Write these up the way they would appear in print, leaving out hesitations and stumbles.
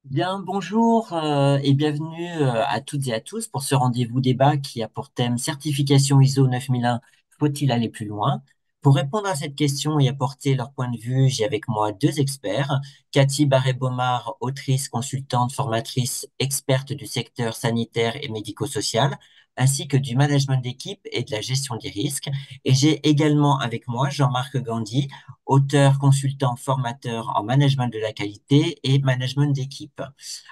Bien, bonjour et bienvenue à toutes et à tous pour ce rendez-vous débat qui a pour thème certification ISO 9001, faut-il aller plus loin? Pour répondre à cette question et apporter leur point de vue, j'ai avec moi deux experts, Cathy Barré-Baumard, autrice, consultante, formatrice, experte du secteur sanitaire et médico-social, ainsi que du management d'équipe et de la gestion des risques. Et j'ai également avec moi Jean-Marc Gandhi, auteur, consultant, formateur en management de la qualité et management d'équipe.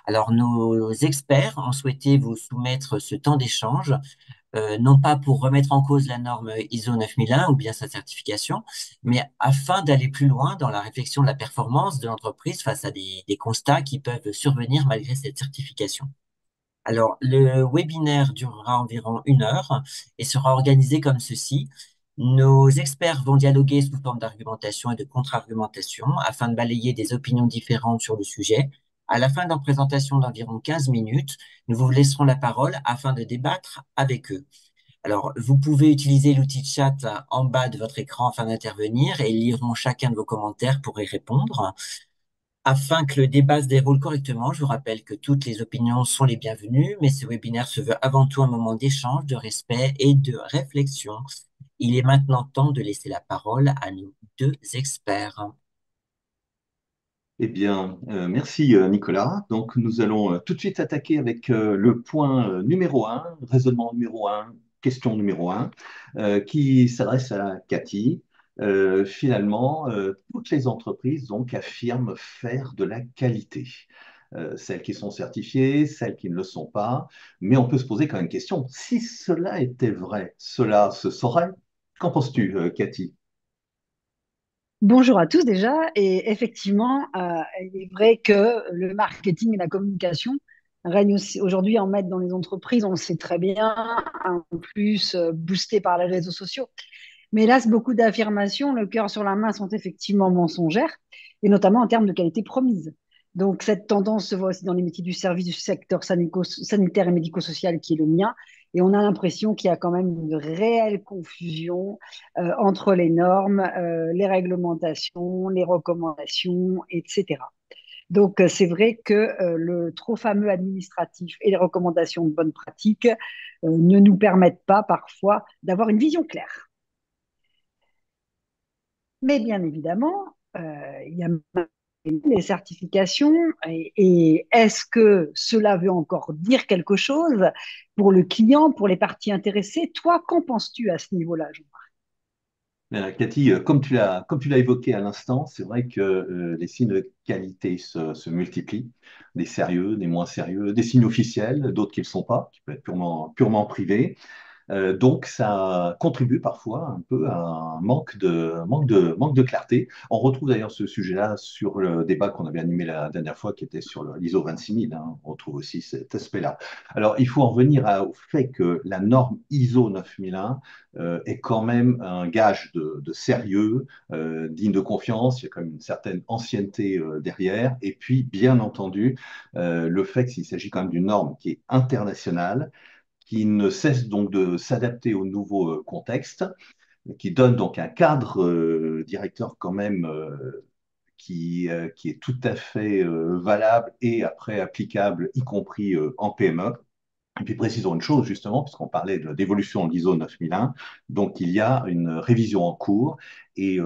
Alors, nos experts ont souhaité vous soumettre ce temps d'échange, non pas pour remettre en cause la norme ISO 9001 ou bien sa certification, mais afin d'aller plus loin dans la réflexion de la performance de l'entreprise face à des constats qui peuvent survenir malgré cette certification. Alors, le webinaire durera environ 1 heure et sera organisé comme ceci. Nos experts vont dialoguer sous forme d'argumentation et de contre-argumentation afin de balayer des opinions différentes sur le sujet. À la fin de leur présentation d'environ 15 minutes, nous vous laisserons la parole afin de débattre avec eux. Alors, vous pouvez utiliser l'outil de chat en bas de votre écran afin d'intervenir et ils liront chacun de vos commentaires pour y répondre. Afin que le débat se déroule correctement, je vous rappelle que toutes les opinions sont les bienvenues, mais ce webinaire se veut avant tout un moment d'échange, de respect et de réflexion. Il est maintenant temps de laisser la parole à nos deux experts. Eh bien, merci Nicolas. Donc, nous allons tout de suite attaquer avec le point numéro un, raisonnement numéro un, question numéro un, qui s'adresse à Cathy. Finalement, toutes les entreprises donc affirment faire de la qualité. Celles qui sont certifiées, celles qui ne le sont pas. Mais on peut se poser quand même une question. Si cela était vrai, cela se saurait? Qu'en penses-tu, Cathy? Bonjour à tous déjà, et effectivement, il est vrai que le marketing et la communication règnent aussi aujourd'hui en maître dans les entreprises, on le sait très bien, en plus boosté par les réseaux sociaux. Mais hélas, beaucoup d'affirmations, le cœur sur la main, sont effectivement mensongères, et notamment en termes de qualité promise. Donc cette tendance se voit aussi dans les métiers du service du secteur sanitaire et médico-social qui est le mien, et on a l'impression qu'il y a quand même une réelle confusion entre les normes, les réglementations, les recommandations, etc. Donc, c'est vrai que le trop fameux administratif et les recommandations de bonne pratique ne nous permettent pas parfois d'avoir une vision claire. Mais bien évidemment, il y a les certifications et est-ce que cela veut encore dire quelque chose pour le client, pour les parties intéressées? Toi, qu'en penses-tu à ce niveau-là, Jean? Cathy, comme tu l'as évoqué à l'instant, c'est vrai que les signes de qualité se multiplient, des sérieux, des moins sérieux, des signes officiels, d'autres qui ne le sont pas, qui peuvent être purement privés. Donc, ça contribue parfois un peu à un manque de clarté. On retrouve d'ailleurs ce sujet-là sur le débat qu'on avait animé la dernière fois, qui était sur l'ISO 26000. Hein. On retrouve aussi cet aspect-là. Alors, il faut en revenir au fait que la norme ISO 9001 est quand même un gage de sérieux, digne de confiance. Il y a quand même une certaine ancienneté derrière. Et puis, bien entendu, le fait qu'il s'agit quand même d'une norme qui est internationale, qui ne cesse donc de s'adapter au nouveau contexte, qui donne donc un cadre directeur quand même qui est tout à fait valable et après applicable, y compris en PME. Et puis précisons une chose justement, puisqu'on parlait d'évolution de l'ISO 9001, donc il y a une révision en cours et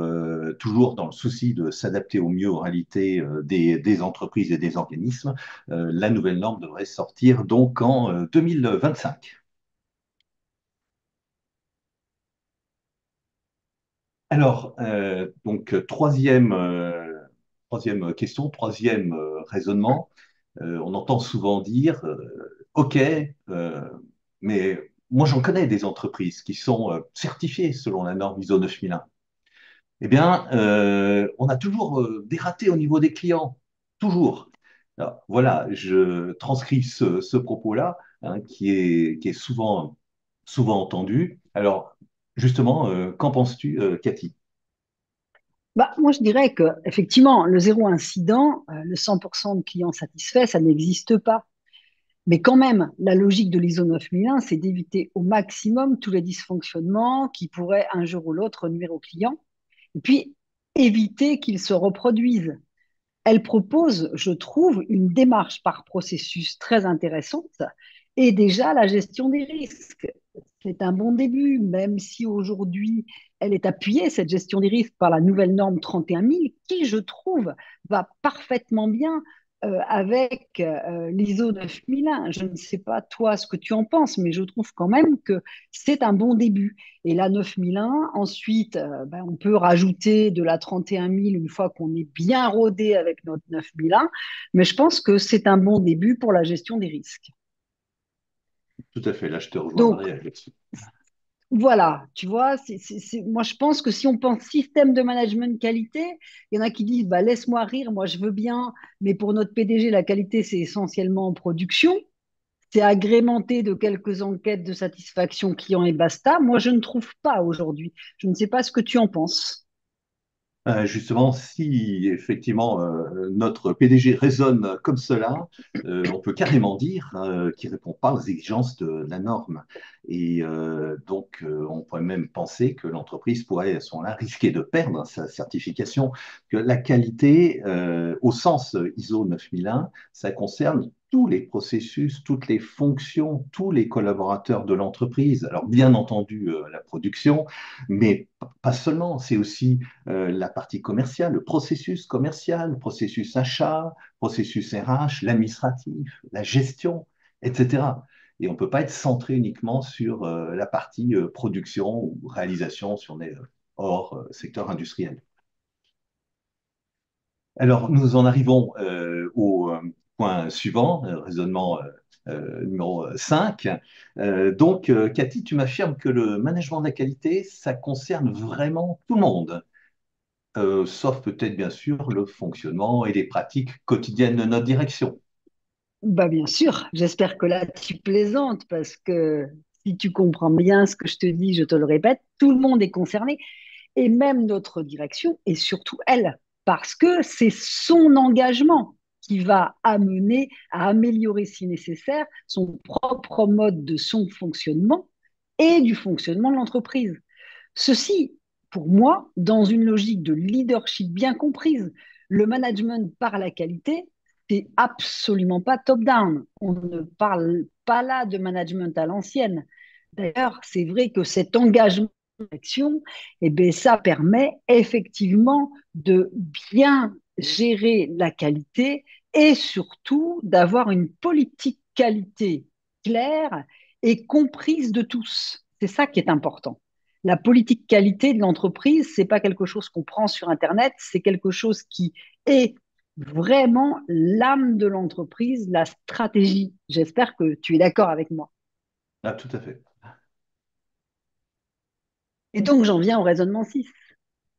toujours dans le souci de s'adapter au mieux aux réalités des entreprises et des organismes, la nouvelle norme devrait sortir donc en 2025. Alors, troisième question, troisième raisonnement. On entend souvent dire, OK, mais moi j'en connais des entreprises qui sont certifiées selon la norme ISO 9001. Eh bien, on a toujours des ratés au niveau des clients, toujours. Alors, voilà, je transcris ce propos-là, hein, qui est souvent entendu. Alors, justement, qu'en penses-tu, Cathy? Bah, moi, je dirais que effectivement, le zéro incident, le 100% de clients satisfaits, ça n'existe pas. Mais quand même, la logique de l'ISO 9001, c'est d'éviter au maximum tous les dysfonctionnements qui pourraient un jour ou l'autre nuire aux clients, et puis éviter qu'ils se reproduisent. elle propose, je trouve, une démarche par processus très intéressante et déjà la gestion des risques. C'est un bon début, même si aujourd'hui, elle est appuyée, cette gestion des risques, par la nouvelle norme 31 000, qui, je trouve, va parfaitement bien avec l'ISO 9001. Je ne sais pas, toi, ce que tu en penses, mais je trouve quand même que c'est un bon début. Et la 9001, ensuite, on peut rajouter de la 31 000 une fois qu'on est bien rodé avec notre 9001, mais je pense que c'est un bon début pour la gestion des risques. Tout à fait, là je te Donc, rejoindrai là-dessus. voilà, tu vois, moi je pense que si on pense système de management qualité, il y en a qui disent bah, laisse-moi rire, moi je veux bien, mais pour notre PDG, la qualité c'est essentiellement en production, c'est agrémenté de quelques enquêtes de satisfaction client et basta. Moi je ne trouve pas aujourd'hui. Je ne sais pas ce que tu en penses. Justement, si effectivement notre PDG raisonne comme cela, on peut carrément dire qu'il ne répond pas aux exigences de la norme. Et donc, on pourrait même penser que l'entreprise pourrait, à ce moment-là, risquer de perdre sa certification. Que la qualité, au sens ISO 9001, ça concerne tous les processus, toutes les fonctions, tous les collaborateurs de l'entreprise. Alors, bien entendu, la production, mais pas seulement, c'est aussi la partie commerciale, le processus achat, processus RH, l'administratif, la gestion, etc. Et on ne peut pas être centré uniquement sur la partie production ou réalisation si on est hors secteur industriel. Alors, nous en arrivons au point suivant, raisonnement numéro 5. Cathy, tu m'affirmes que le management de la qualité, ça concerne vraiment tout le monde, sauf peut-être bien sûr le fonctionnement et les pratiques quotidiennes de notre direction. Bah bien sûr, j'espère que là tu plaisantes parce que si tu comprends bien ce que je te dis, je te le répète, tout le monde est concerné et même notre direction et surtout elle, parce que c'est son engagement qui va amener à améliorer si nécessaire son propre mode de son fonctionnement et du fonctionnement de l'entreprise. Ceci, pour moi, dans une logique de leadership bien comprise, le management par la qualité, c'est absolument pas top-down. On ne parle pas là de management à l'ancienne. D'ailleurs, c'est vrai que cet engagement d'action, eh bien, ça permet effectivement de bien gérer la qualité et surtout d'avoir une politique qualité claire et comprise de tous. C'est ça qui est important. La politique qualité de l'entreprise, c'est pas quelque chose qu'on prend sur Internet, c'est quelque chose qui est vraiment l'âme de l'entreprise, la stratégie. J'espère que tu es d'accord avec moi. Ah, tout à fait. Et donc, j'en viens au raisonnement 6.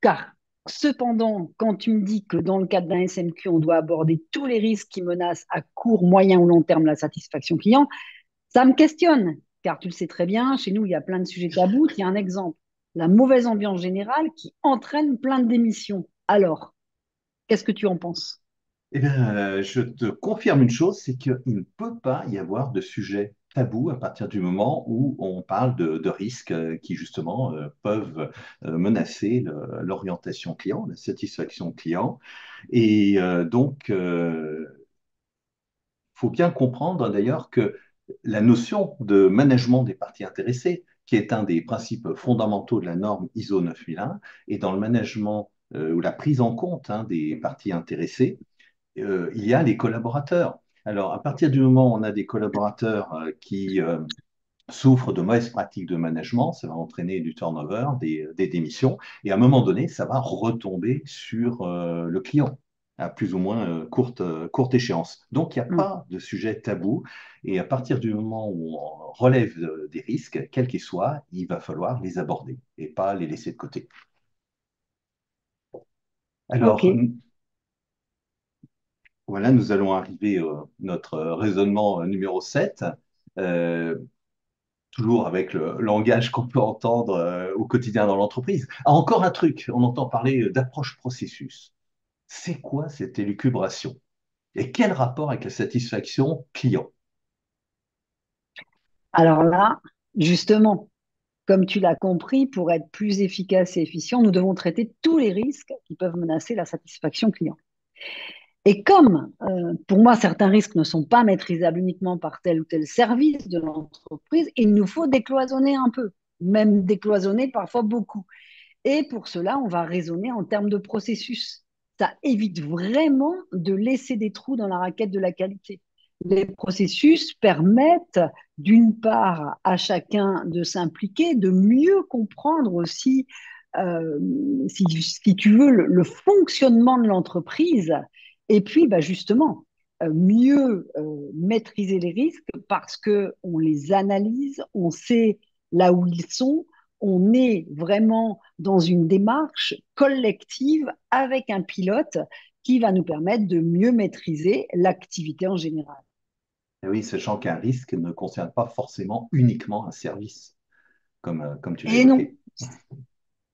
Car, cependant, quand tu me dis que dans le cadre d'un SMQ, on doit aborder tous les risques qui menacent à court, moyen ou long terme la satisfaction client, ça me questionne. Car tu le sais très bien, chez nous, il y a plein de sujets tabous. Il y a un exemple, la mauvaise ambiance générale qui entraîne plein de démissions. Alors, qu'est-ce que tu en penses? Eh bien, je te confirme une chose, c'est qu'il ne peut pas y avoir de sujet tabou à partir du moment où on parle de risques qui, justement, peuvent menacer l'orientation client, la satisfaction client. Et faut bien comprendre d'ailleurs que la notion de management des parties intéressées, qui est un des principes fondamentaux de la norme ISO 9001, et dans le management ou la prise en compte des parties intéressées, il y a les collaborateurs. Alors, à partir du moment où on a des collaborateurs qui souffrent de mauvaises pratiques de management, ça va entraîner du turnover, des démissions, et à un moment donné, ça va retomber sur le client à plus ou moins courte échéance. Donc, il n'y a Hum, pas de sujet tabou, et à partir du moment où on relève des risques, quels qu'ils soient, il va falloir les aborder et pas les laisser de côté. Ok. Alors, voilà, nous allons arriver à notre raisonnement numéro 7, euh, toujours avec le langage qu'on peut entendre au quotidien dans l'entreprise. Ah, encore un truc, on entend parler d'approche processus. C'est quoi cette élucubration? Et quel rapport avec la satisfaction client? Alors là, justement, comme tu l'as compris, pour être plus efficace et efficient, nous devons traiter tous les risques qui peuvent menacer la satisfaction client. Et comme, pour moi, certains risques ne sont pas maîtrisables uniquement par tel ou tel service de l'entreprise, il nous faut décloisonner un peu, même décloisonner parfois beaucoup. Et pour cela, on va raisonner en termes de processus. Ça évite vraiment de laisser des trous dans la raquette de la qualité. Les processus permettent, d'une part, à chacun de s'impliquer, de mieux comprendre aussi, euh, si tu veux, le fonctionnement de l'entreprise, et puis bah, justement, mieux maîtriser les risques parce qu'on les analyse, on sait là où ils sont, on est vraiment dans une démarche collective avec un pilote qui va nous permettre de mieux maîtriser l'activité en général. Et oui, sachant qu'un risque ne concerne pas forcément uniquement un service, comme tu l'as Et non, évoqué.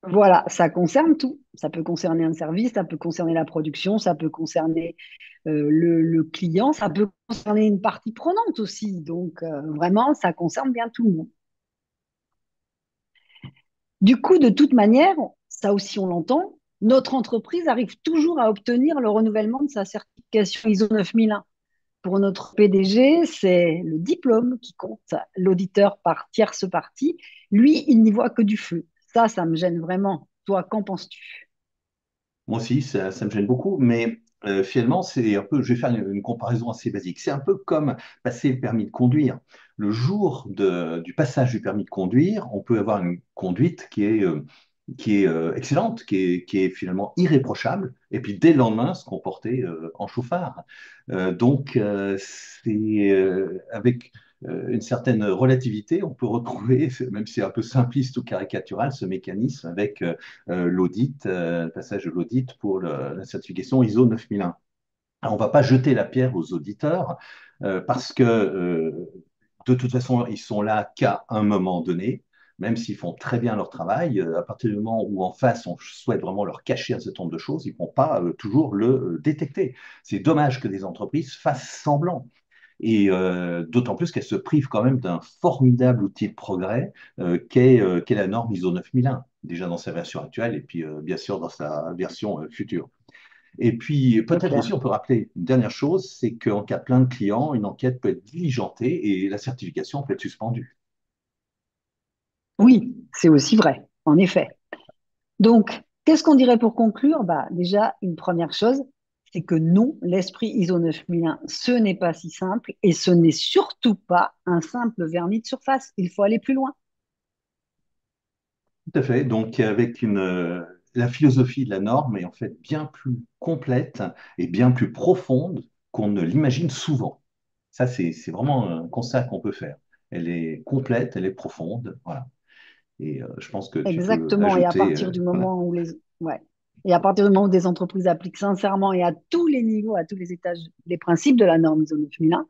voilà, ça concerne tout. Ça peut concerner un service, ça peut concerner la production, ça peut concerner le client, ça peut concerner une partie prenante aussi. Donc, vraiment, ça concerne bien tout le monde. Du coup, de toute manière, ça aussi on l'entend, notre entreprise arrive toujours à obtenir le renouvellement de sa certification ISO 9001. Pour notre PDG, c'est le diplôme qui compte. L'auditeur par tierce partie, lui, il n'y voit que du feu. Ça me gêne vraiment. Toi, qu'en penses-tu? Moi aussi, ça me gêne beaucoup, mais finalement, c'est un peu, je vais faire une comparaison assez basique. C'est un peu comme passer le permis de conduire. Le jour du passage du permis de conduire, on peut avoir une conduite qui est excellente, qui est finalement irréprochable, et puis dès le lendemain, se comporter en chauffard. Avec une certaine relativité, on peut retrouver, même si c'est un peu simpliste ou caricatural, ce mécanisme avec l'audit, le passage de l'audit pour la certification ISO 9001. Alors, on ne va pas jeter la pierre aux auditeurs parce que de toute façon, ils sont là qu'à un moment donné, même s'ils font très bien leur travail. À partir du moment où en face, on souhaite vraiment leur cacher un certain nombre de choses, ils ne vont pas toujours le détecter. C'est dommage que des entreprises fassent semblant. Et d'autant plus qu'elle se prive quand même d'un formidable outil de progrès qu'est la norme ISO 9001, déjà dans sa version actuelle et puis bien sûr dans sa version future. Et puis C'est peut-être aussi clair. on peut rappeler une dernière chose, c'est qu'en cas de plainte de client, une enquête peut être diligentée et la certification peut être suspendue. Oui, c'est aussi vrai, en effet. Donc, qu'est-ce qu'on dirait pour conclure? Bah, déjà, une première chose, c'est que non, l'esprit ISO 9001, ce n'est pas si simple et ce n'est surtout pas un simple vernis de surface. Il faut aller plus loin. Tout à fait. Donc avec la philosophie de la norme est en fait bien plus complète et bien plus profonde qu'on ne l'imagine souvent. Ça, c'est vraiment un constat qu'on peut faire. Elle est complète, elle est profonde, voilà. Et je pense que tu peux Exactement. Et à ajouter, partir du voilà. moment où ouais. Et à partir du moment où des entreprises appliquent sincèrement et à tous les niveaux, à tous les étages, les principes de la norme ISO 9001,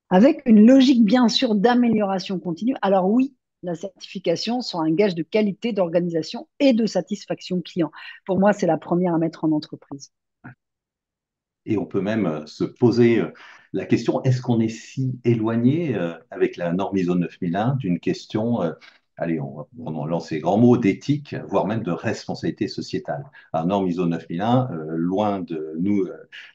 avec une logique bien sûr d'amélioration continue, alors oui, la certification sera un gage de qualité, d'organisation et de satisfaction client. Pour moi, c'est la première à mettre en entreprise. Et on peut même se poser la question, est-ce qu'on est si éloigné avec la norme ISO 9001 d'une question, allez, on lance ces grands mots d'éthique, voire même de responsabilité sociétale. La norme ISO 9001, loin de nous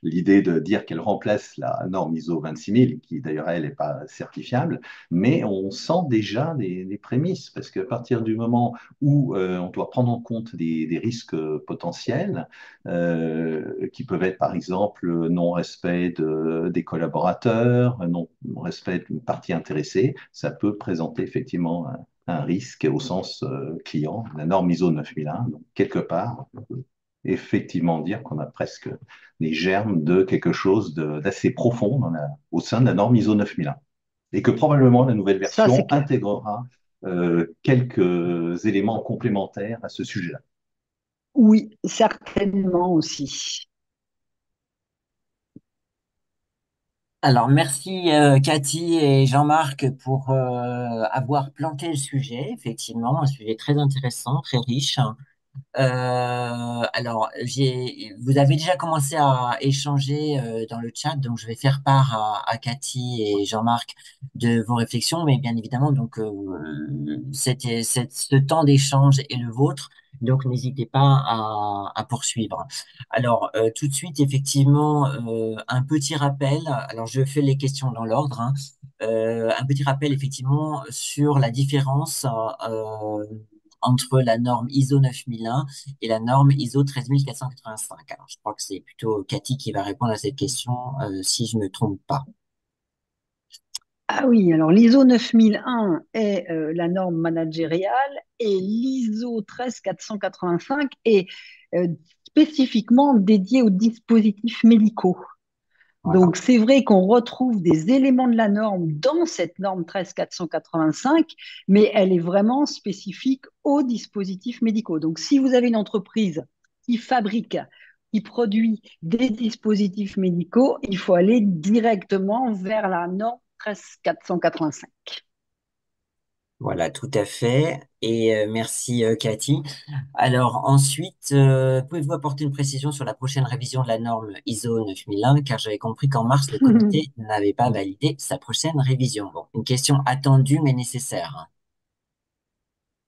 l'idée de dire qu'elle remplace la norme ISO 26000, qui d'ailleurs elle n'est pas certifiable, mais on sent déjà des prémices, parce qu'à partir du moment où on doit prendre en compte des risques potentiels, qui peuvent être par exemple non-respect des collaborateurs, non-respect d'une partie intéressée, ça peut présenter effectivement un risque au sens client, la norme ISO 9001. Donc, quelque part, on peut effectivement dire qu'on a presque les germes de quelque chose d'assez profond au sein de la norme ISO 9001. Et que probablement la nouvelle Ça, c'est version clair. intégrera quelques éléments complémentaires à ce sujet-là. Oui, certainement aussi. Alors, merci Cathy et Jean-Marc pour avoir planté le sujet, effectivement, un sujet très intéressant, très riche. Alors, vous avez déjà commencé à échanger dans le chat, donc je vais faire part à Cathy et Jean-Marc de vos réflexions, mais bien évidemment, donc ce temps d'échange est le vôtre. Donc, n'hésitez pas à poursuivre. Alors, tout de suite, effectivement, un petit rappel. Alors, je fais les questions dans l'ordre, hein. Un petit rappel, effectivement, sur la différence entre la norme ISO 9001 et la norme ISO 13485. Alors, je crois que c'est plutôt Cathy qui va répondre à cette question, si je me trompe pas. Ah oui, alors l'ISO 9001 est la norme managériale et l'ISO 13485 est spécifiquement dédié aux dispositifs médicaux. Voilà. Donc, c'est vrai qu'on retrouve des éléments de la norme dans cette norme 13485, mais elle est vraiment spécifique aux dispositifs médicaux. Donc, si vous avez une entreprise qui fabrique, qui produit des dispositifs médicaux, il faut aller directement vers la norme 13485. Voilà, tout à fait. Et merci Cathy. Alors ensuite, pouvez-vous apporter une précision sur la prochaine révision de la norme ISO 9001, car j'avais compris qu'en mars, le comité n'avait pas validé sa prochaine révision. Bon, une question attendue mais nécessaire.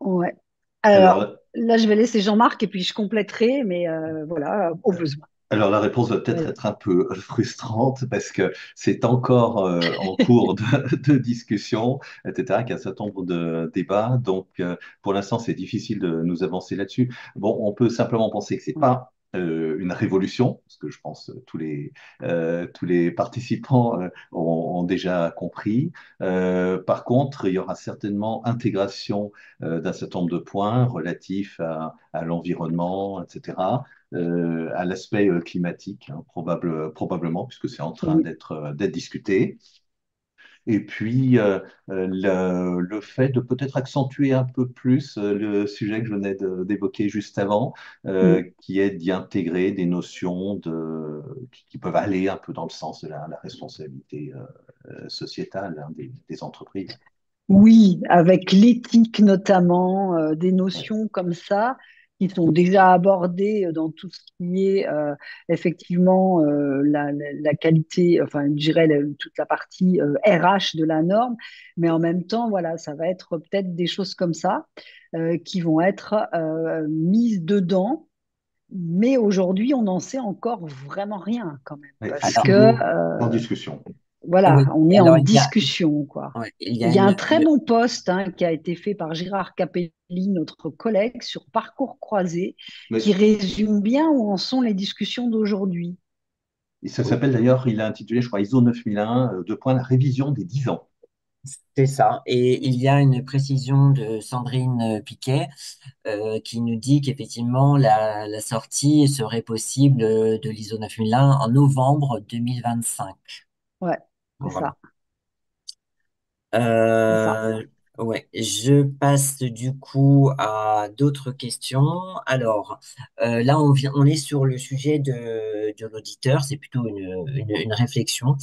Ouais. Alors, Alors, là, je vais laisser Jean-Marc et puis je compléterai, mais voilà, au besoin. Alors la réponse va peut-être Vas-y. être un peu frustrante parce que c'est encore en cours de discussion, etc., qu'il y a un certain nombre de débats. Donc pour l'instant, c'est difficile de nous avancer là-dessus. Bon, on peut simplement penser que c'est pas une révolution, parce que je pense tous les participants ont déjà compris. Par contre, il y aura certainement intégration d'un certain nombre de points relatifs à l'environnement, etc., à l'aspect climatique, hein, probablement, puisque c'est en train Oui. d'être discuté. Et puis, le fait de peut-être accentuer un peu plus le sujet que je venais d'évoquer juste avant, Mm. qui est d'y intégrer des notions qui peuvent aller un peu dans le sens de la responsabilité sociétale, hein, des entreprises. Oui, avec l'éthique notamment, des Ouais. notions comme ça qui sont déjà abordées dans tout ce qui est effectivement la qualité, enfin je dirais toute la partie RH de la norme, mais en même temps, voilà, ça va être peut-être des choses comme ça qui vont être mises dedans. Mais aujourd'hui, on n'en sait encore vraiment rien quand même, Ouais, c'est parce que toujours en discussion. voilà, Oui, on est en alors discussion, quoi. ouais, il y Il a y a un très bon post hein, qui a été fait par Gérard Capelli, notre collègue, sur Parcours croisé, qui Mais résume bien où en sont les discussions d'aujourd'hui. et ça s'appelle d'ailleurs, il a intitulé, je crois, ISO 9001, deux points, la révision des 10 ans. c'est ça. Et il y a une précision de Sandrine Piquet qui nous dit qu'effectivement la sortie serait possible de l'ISO 9001 en novembre 2025. Ouais, c'est Voilà. ça, c'est ça. Euh, ouais, je passe du coup à d'autres questions. Alors, là, on est sur le sujet de l'auditeur. C'est plutôt une réflexion.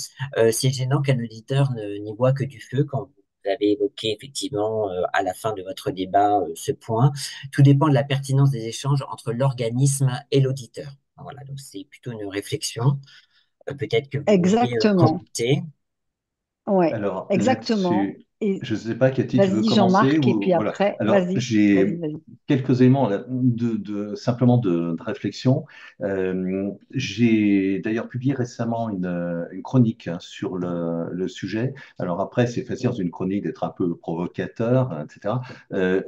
C'est gênant qu'un auditeur n'y voit que du feu quand vous avez évoqué effectivement à la fin de votre débat ce point. Tout dépend de la pertinence des échanges entre l'organisme et l'auditeur. Voilà, donc c'est plutôt une réflexion. Peut-être que vous voudriez Exactement. commenter. Ouais, Alors exactement. là-dessus, Et je ne sais pas, Cathy, tu veux vas-y commencer Jean-Marc, et ou puis voilà. après, Alors vas-y, vas-y, j'ai vas-y. quelques éléments là, simplement de réflexion. J'ai d'ailleurs publié récemment une chronique hein, sur le sujet. Alors après, c'est facile dans une chronique d'être un peu provocateur, hein, etc. Euh,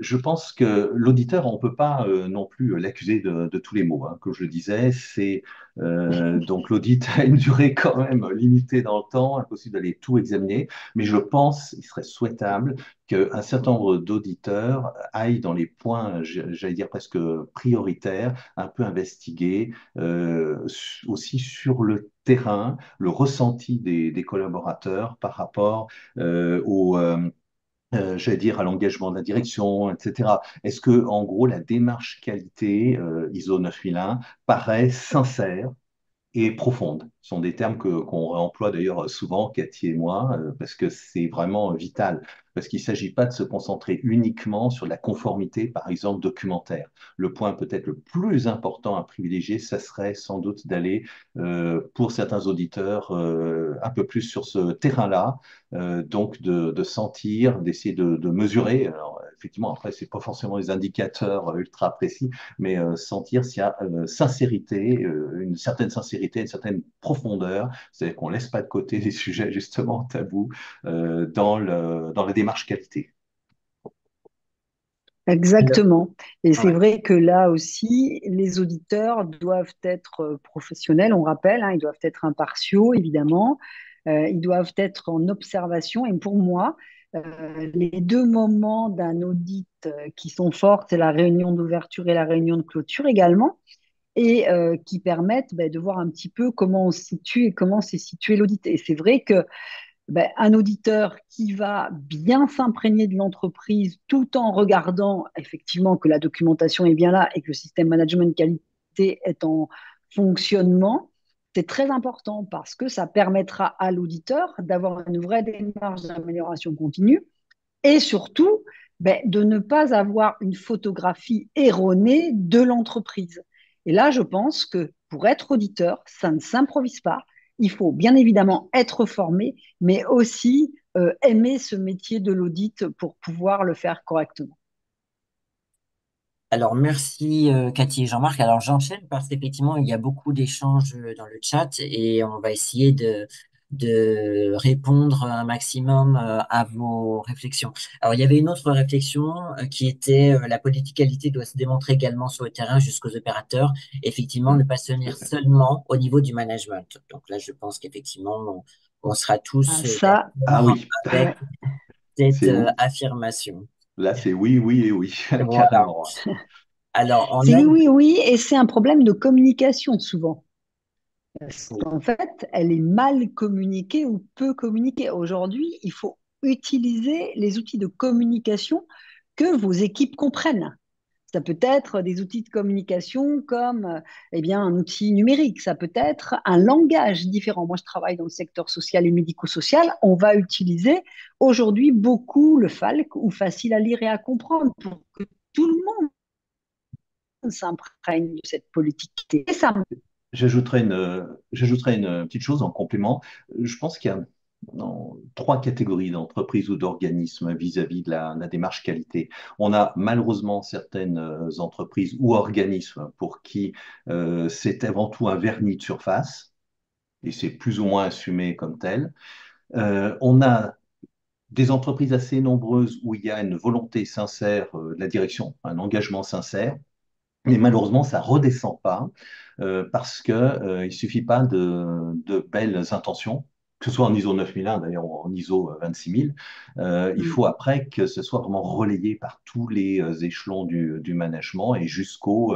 je pense que l'auditeur, on ne peut pas non plus l'accuser de tous les maux. Hein. Comme je le disais, c'est donc l'audit a une durée quand même limitée dans le temps, impossible d'aller tout examiner, mais je pense qu'il serait souhaitable qu'un certain nombre d'auditeurs aillent dans les points, j'allais dire presque prioritaires, un peu investiguer aussi sur le terrain, le ressenti des collaborateurs par rapport j'allais dire, à l'engagement de la direction, etc. Est-ce que, en gros, la démarche qualité ISO 9001 paraît sincère et profonde. Ce sont des termes qu'on emploie d'ailleurs souvent, Cathy et moi, parce que c'est vraiment vital. Parce qu'il ne s'agit pas de se concentrer uniquement sur la conformité, par exemple, documentaire. Le point peut-être le plus important à privilégier, ça serait sans doute d'aller, pour certains auditeurs, un peu plus sur ce terrain-là, donc de sentir, d'essayer de mesurer. Alors, effectivement, après, c'est pas forcément des indicateurs ultra précis, mais sentir s'il y a sincérité, une certaine sincérité, une certaine profondeur, c'est-à-dire qu'on laisse pas de côté des sujets justement tabous dans la démarche qualité. Alors, Exactement. Et c'est ouais. vrai que là aussi, les auditeurs doivent être professionnels, on rappelle, hein, ils doivent être impartiaux, évidemment. Ils doivent être en observation. Et pour moi, les deux moments d'un audit qui sont forts, c'est la réunion d'ouverture et la réunion de clôture également, et qui permettent de voir un petit peu comment on se situe et comment s'est situé l'audit. Et c'est vrai que un auditeur qui va bien s'imprégner de l'entreprise tout en regardant effectivement que la documentation est bien là et que le système management qualité est en fonctionnement, c'est très important parce que ça permettra à l'auditeur d'avoir une vraie démarche d'amélioration continue et surtout de ne pas avoir une photographie erronée de l'entreprise. Et là, je pense que pour être auditeur, ça ne s'improvise pas. Il faut bien évidemment être formé, mais aussi aimer ce métier de l'audit pour pouvoir le faire correctement. Alors, merci Cathy et Jean-Marc. Alors, j'enchaîne parce qu'effectivement, il y a beaucoup d'échanges dans le chat et on va essayer de répondre un maximum à vos réflexions. Alors, il y avait une autre réflexion qui était la politique qualité doit se démontrer également sur le terrain jusqu'aux opérateurs. Effectivement, ne pas se Tout à tenir fait. seulement au niveau du management. Donc là, je pense qu'effectivement, on sera tous Ah, ça, Ah d'accord oui, avec ouais. cette c'est oui. affirmation. Là, c'est oui, oui et oui, Voilà. carrément. Alors, on C'est a oui, une... oui, oui, et c'est un problème de communication souvent. Parce Oui. qu'en fait, elle est mal communiquée ou peu communiquée. Aujourd'hui, il faut utiliser les outils de communication que vos équipes comprennent. Ça peut être des outils de communication comme un outil numérique. Ça peut être un langage différent. Moi, je travaille dans le secteur social et médico-social. On va utiliser aujourd'hui beaucoup le FALC ou facile à lire et à comprendre pour que tout le monde s'imprègne de cette politique. Et ça, J'ajouterais une petite chose en complément. Je pense qu'il y a trois catégories d'entreprises ou d'organismes vis-à-vis de la démarche qualité. On a malheureusement certaines entreprises ou organismes pour qui c'est avant tout un vernis de surface et c'est plus ou moins assumé comme tel. On a des entreprises assez nombreuses où il y a une volonté sincère de la direction, un engagement sincère. Mais malheureusement, ça redescend pas parce que il suffit pas de belles intentions, que ce soit en ISO 9001, d'ailleurs en ISO 26000. Il faut après que ce soit vraiment relayé par tous les échelons du management et jusqu'au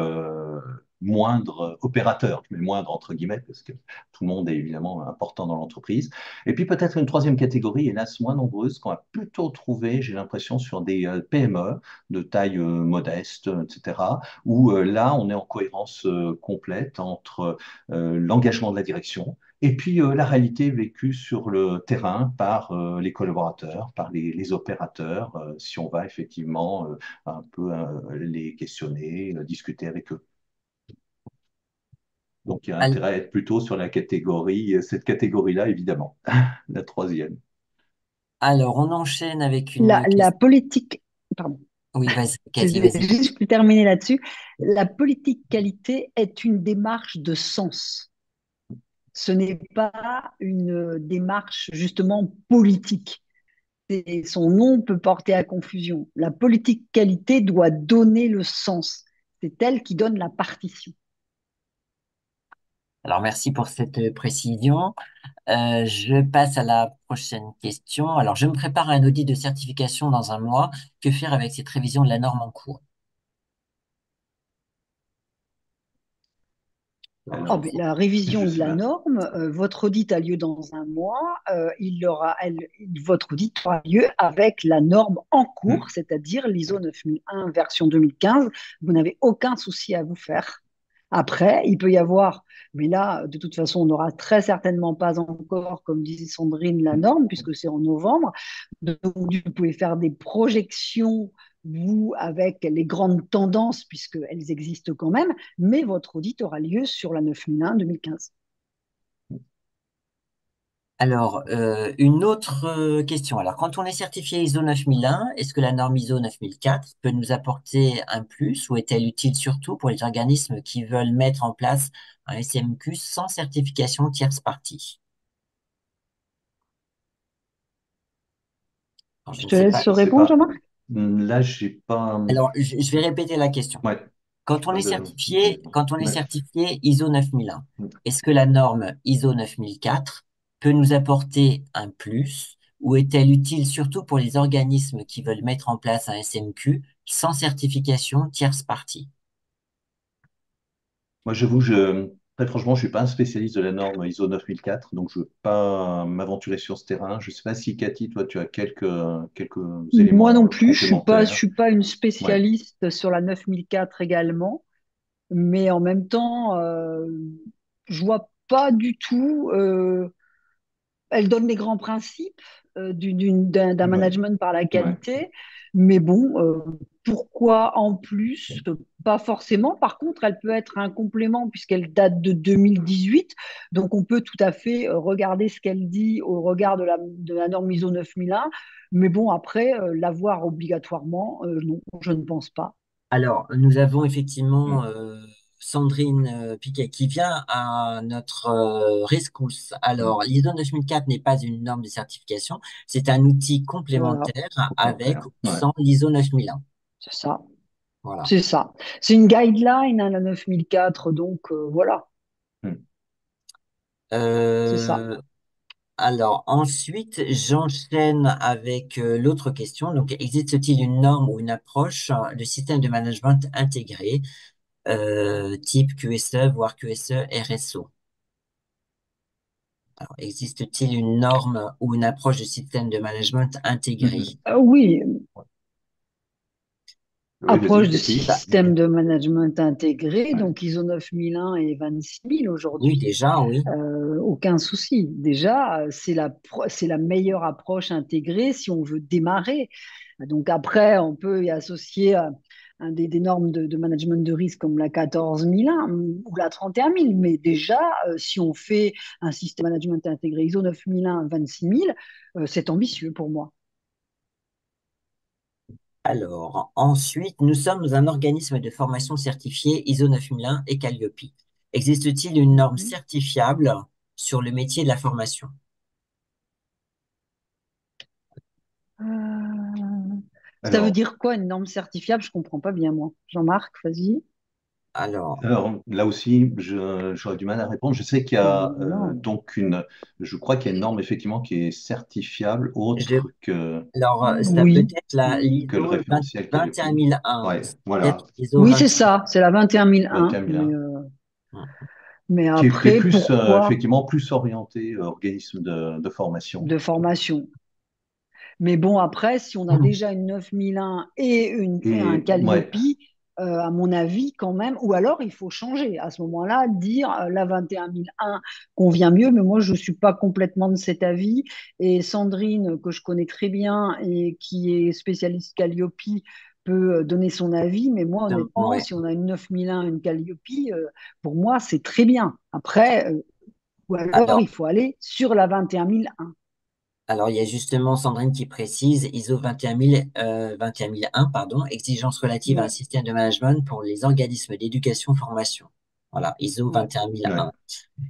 moindre opérateur, je mets moindre entre guillemets, parce que tout le monde est évidemment important dans l'entreprise. Et puis peut-être une troisième catégorie, hélas moins nombreuse, qu'on a plutôt trouvé, j'ai l'impression, sur des PME de taille modeste, etc., où là, on est en cohérence complète entre l'engagement de la direction et puis la réalité vécue sur le terrain par les collaborateurs, par les opérateurs, si on va effectivement un peu les questionner, discuter avec eux. Donc, il y a Al- intérêt à être plutôt sur la catégorie, cette catégorie-là, évidemment, la troisième. Alors, on enchaîne avec une la question. politique, pardon, Oui, vas-y, Cathy, désolée, vas-y. juste pour terminer là-dessus, la politique qualité est une démarche de sens. Ce n'est pas une démarche justement politique. Son nom peut porter à confusion. La politique qualité doit donner le sens. C'est elle qui donne la partition. Alors, merci pour cette précision. Je passe à la prochaine question. Alors, je me prépare à un audit de certification dans un mois. Que faire avec cette révision de la norme en cours? Oh, Alors, la révision je de sais la pas. norme, votre audit a lieu dans un mois. Votre audit aura lieu avec la norme en Hmm. cours, c'est-à-dire l'ISO 9001 version 2015. Vous n'avez aucun souci à vous faire. Après, il peut y avoir, mais là, de toute façon, on n'aura très certainement pas encore, comme disait Sandrine, la norme, puisque c'est en novembre. Donc, vous pouvez faire des projections, vous, avec les grandes tendances, puisqu'elles existent quand même, mais votre audit aura lieu sur la 9001 2015. Alors, une autre question. Alors, quand on est certifié ISO 9001, est-ce que la norme ISO 9004 peut nous apporter un plus ou est-elle utile surtout pour les organismes qui veulent mettre en place un SMQ sans certification tierce partie? Alors, je Je ne te sais pas. laisse Je sais répondre, pas. Jean-Marc. Là, j'ai pas. Alors, je vais répéter la question. Ouais, Quand on pas est de. certifié, quand on est Ouais. certifié ISO 9001, est-ce que la norme ISO 9004 peut nous apporter un plus ou est-elle utile surtout pour les organismes qui veulent mettre en place un SMQ sans certification tierce partie? Moi, j'avoue, très franchement, je suis pas un spécialiste de la norme ISO 9004, donc je ne veux pas m'aventurer sur ce terrain. Je sais pas si Cathy, toi, tu as quelques Moi non éléments plus, je complémentaires. suis pas une Ouais, spécialiste sur la 9004 également, mais en même temps, je vois pas du tout. Elle donne les grands principes d'un ouais, management par la ouais. qualité, mais bon, pourquoi en plus? Pas forcément. Par contre, elle peut être un complément puisqu'elle date de 2018, donc on peut tout à fait regarder ce qu'elle dit au regard de la norme ISO 9001. Mais bon, après, l'avoir obligatoirement, non, je ne pense pas. Alors, nous avons effectivement Mm, Sandrine Piquet qui vient à notre rescousse. mm. Alors, l'ISO 9004 n'est pas une norme de certification, c'est un outil Voilà, complémentaire avec Complémentaire. ou Ouais. sans l'ISO 9001. c'est ça. Voilà. C'est ça. C'est une guideline, hein, la 9004, donc voilà, Mm. c'est ça. Euh, alors, ensuite, j'enchaîne avec l'autre question. Donc, existe-t-il une norme ou une approche de système de management intégré, type QSE, voire QSE, RSO? Alors, existe-t-il une norme ou une approche de système de management intégré? Mhm. Oui, Oui, vas-y, approche de Cathy. Bah, système de management intégré, Ouais. donc ISO 9001 et 26000 oui, aujourd'hui. déjà, oui. Aucun souci. Déjà, c'est la meilleure approche intégrée si on veut démarrer. Donc après, on peut y associer des normes de management de risque comme la 14001 ou la 31000. Mais déjà, si on fait un système de management intégré ISO 9001, 26000, c'est ambitieux pour moi. Alors, ensuite, nous sommes un organisme de formation certifié ISO 9001 et Calliope. Existe-t-il une norme certifiable sur le métier de la formation? Euh, Ça veut Alors, dire quoi une norme certifiable? Je comprends pas bien, moi. Jean-Marc, vas-y. Alors, alors, là aussi, j'aurais du mal à répondre. Je sais qu'il y a Non. je crois qu'il y a une norme effectivement qui est certifiable je, autre ça peut Oui. être que le l'ISO référentiel Calliope. 21001. Ouais, Peut-être voilà, l'ISO Oui, c'est 21. ça. C'est la 21001. 21 Mais qui est après, plus, pourquoi effectivement, plus orienté organisme de formation. de formation? Mais bon, après, si on a déjà une 9001 et un Ouais, Calliope, à mon avis, quand même, ou alors il faut changer. À ce moment-là, dire la 21001 convient mieux, mais moi, je ne suis pas complètement de cet avis. Et Sandrine, que je connais très bien et qui est spécialiste Calliope, peut donner son avis. Mais moi, honnêtement, Ouais. si on a une 9001, une Calliope, pour moi, c'est très bien. Après, ou alors Alors, il faut aller sur la 21001. alors, il y a justement Sandrine qui précise ISO 21000, 21001, pardon, exigence relative à un Ouais, système de management pour les organismes d'éducation-formation. Voilà, ISO ouais, 21001. ouais.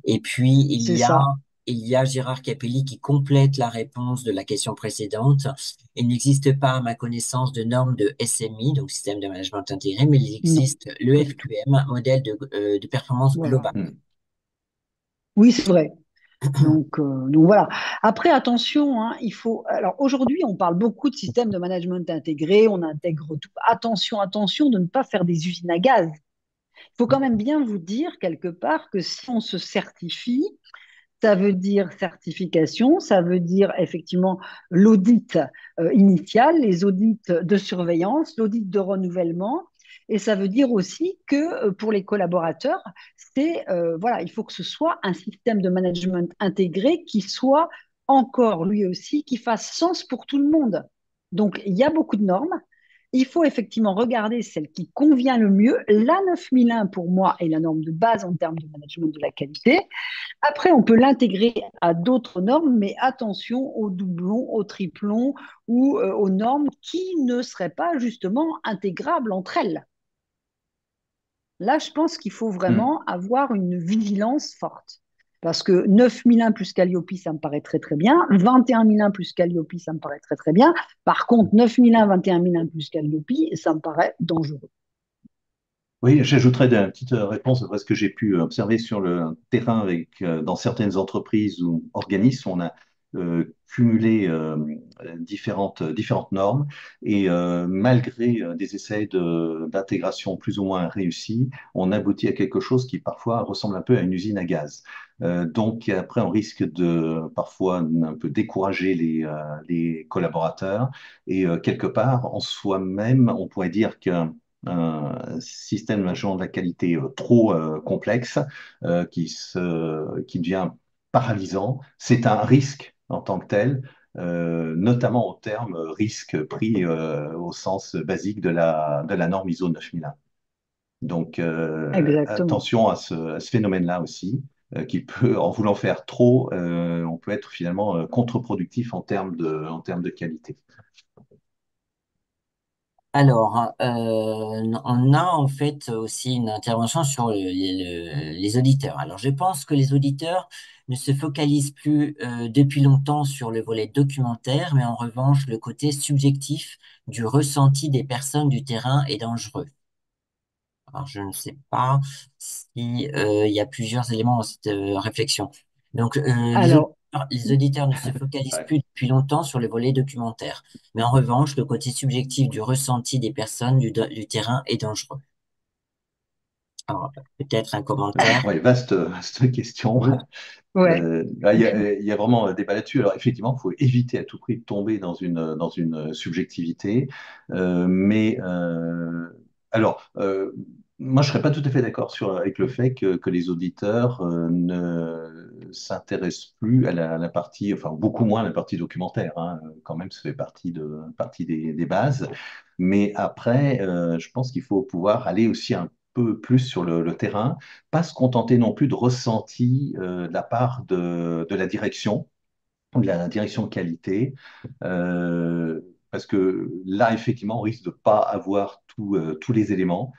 Et puis, c'est ça. il y a Gérard Capelli qui complète la réponse de la question précédente. Il n'existe pas, à ma connaissance, de normes de SMI, donc système de management intégré, mais il Non, existe pas du tout. l'EFQM, modèle de performance Voilà. globale. Hmm. Oui, c'est vrai. Donc voilà. Après, attention, hein, il faut. Alors aujourd'hui, on parle beaucoup de système de management intégré, on intègre tout. Attention, attention de ne pas faire des usines à gaz. Il faut quand même bien vous dire quelque part que si on se certifie, ça veut dire certification, ça veut dire effectivement l'audit initial, les audits de surveillance, l'audit de renouvellement. Et ça veut dire aussi que pour les collaborateurs, voilà, il faut que ce soit un système de management intégré qui soit encore lui aussi, qui fasse sens pour tout le monde. Donc il y a beaucoup de normes. il faut effectivement regarder celle qui convient le mieux. La 9001, pour moi, est la norme de base en termes de management de la qualité. Après, on peut l'intégrer à d'autres normes, mais attention aux doublons, aux triplons ou aux normes qui ne seraient pas justement intégrables entre elles. Là, je pense qu'il faut Hmm. vraiment avoir une vigilance forte. Parce que 9001 plus Calliope, ça me paraît très très bien. 21001 plus Calliope, ça me paraît très très bien. Par contre, 9001, 21001 plus Calliope, ça me paraît dangereux. Oui, j'ajouterais une petite réponse à ce que j'ai pu observer sur le terrain avec, dans certaines entreprises ou organismes. On a cumulé différentes normes et malgré des essais d'intégration plus ou moins réussis, on aboutit à quelque chose qui parfois ressemble un peu à une usine à gaz. Donc après, on risque de parfois un peu décourager les collaborateurs et quelque part, en soi-même, on pourrait dire que un système de management de la qualité trop complexe qui devient paralysant. C'est un risque en tant que tel, notamment au terme risque pris au sens basique de la norme ISO 9001. Donc Exactement. attention à ce phénomène-là aussi, qui peut, en voulant faire trop, on peut être finalement contre-productif en termes de qualité. Alors, on a en fait aussi une intervention sur les auditeurs. Alors, je pense que les auditeurs ne se focalisent plus depuis longtemps sur le volet documentaire, mais en revanche, le côté subjectif du ressenti des personnes du terrain est dangereux. Alors, je ne sais pas si il y a plusieurs éléments dans cette réflexion. Donc, Alors, les auditeurs ne se focalisent Ouais. plus depuis longtemps sur le volet documentaire. Mais en revanche, le côté subjectif du ressenti des personnes du terrain est dangereux. Alors, peut-être un commentaire. Ouais, vaste question. ouais. Il y a vraiment un débat là-dessus. Alors, effectivement, il faut éviter à tout prix de tomber dans une subjectivité. Mais moi, je ne serais pas tout à fait d'accord avec le fait que les auditeurs ne s'intéressent plus à la partie, enfin, beaucoup moins à la partie documentaire. Hein. Quand même, ça fait partie des bases. Mais après, je pense qu'il faut pouvoir aller aussi un peu plus sur le terrain, pas se contenter non plus de ressentis de la part de la direction, de la direction qualité, euh, parce que là, effectivement, on risque de ne pas avoir tous les éléments.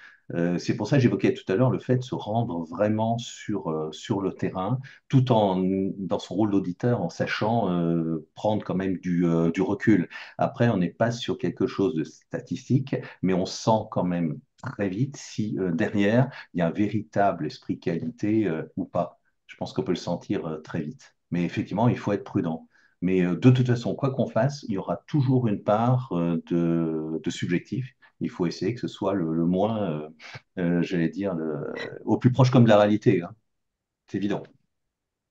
C'est pour ça que j'évoquais tout à l'heure le fait de se rendre vraiment sur le terrain, tout en, dans son rôle d'auditeur, en sachant prendre quand même du recul. Après, on n'est pas sur quelque chose de statistique, mais on sent quand même très vite si derrière, il y a un véritable esprit qualité ou pas. Je pense qu'on peut le sentir très vite. Mais effectivement, il faut être prudent. Mais de toute façon, quoi qu'on fasse, il y aura toujours une part de subjectif. Il faut essayer que ce soit le moins, j'allais dire, au plus proche comme de la réalité. Hein. C'est évident.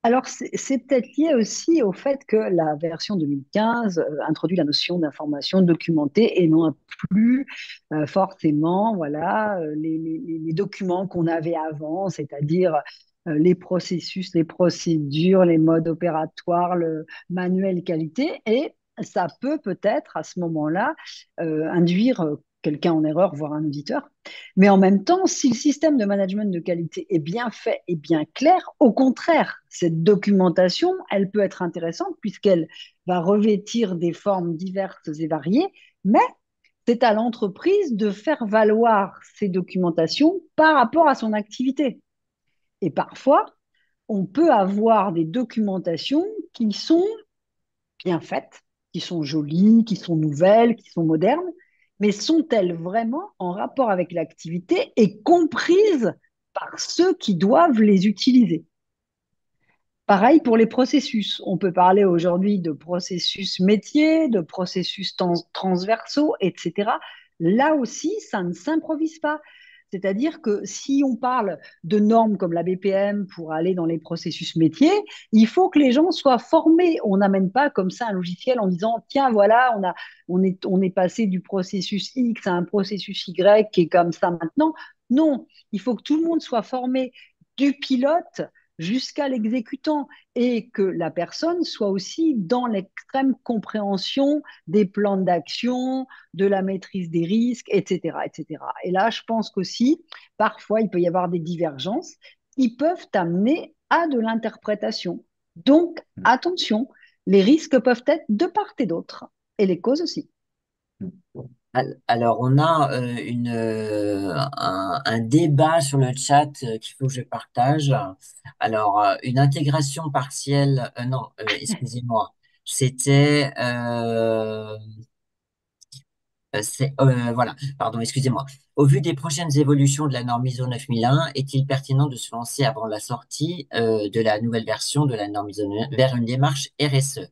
Alors, c'est peut-être lié aussi au fait que la version 2015 introduit la notion d'information documentée et non plus forcément voilà, les documents qu'on avait avant, c'est-à-dire les processus, les procédures, les modes opératoires, le manuel qualité. Et ça peut peut-être à ce moment-là induire quelqu'un en erreur, voire un auditeur. Mais en même temps, si le système de management de qualité est bien fait et bien clair, au contraire, cette documentation, elle peut être intéressante puisqu'elle va revêtir des formes diverses et variées, mais c'est à l'entreprise de faire valoir ces documentations par rapport à son activité. Et parfois, on peut avoir des documentations qui sont bien faites, qui sont jolies, qui sont nouvelles, qui sont modernes, mais sont-elles vraiment en rapport avec l'activité et comprises par ceux qui doivent les utiliser? Pareil pour les processus. On peut parler aujourd'hui de processus métiers, de processus transversaux, etc. Là aussi, ça ne s'improvise pas. C'est-à-dire que si on parle de normes comme la BPM pour aller dans les processus métiers, il faut que les gens soient formés. On n'amène pas comme ça un logiciel en disant, tiens, voilà, on est passé du processus X à un processus Y qui est comme ça maintenant. Non, il faut que tout le monde soit formé du pilote jusqu'à l'exécutant et que la personne soit aussi dans l'extrême compréhension des plans d'action, de la maîtrise des risques, etc., etc. Et là, je pense qu'aussi, parfois, il peut y avoir des divergences qui peuvent amener à de l'interprétation. Donc, attention, les risques peuvent être de part et d'autre, et les causes aussi. Alors, on a un débat sur le chat qu'il faut que je partage. Alors, une intégration partielle, non, excusez-moi, c'était, voilà, pardon, excusez-moi. Au vu des prochaines évolutions de la norme ISO 9001, est-il pertinent de se lancer avant la sortie de la nouvelle version de la norme ISO vers une démarche RSE?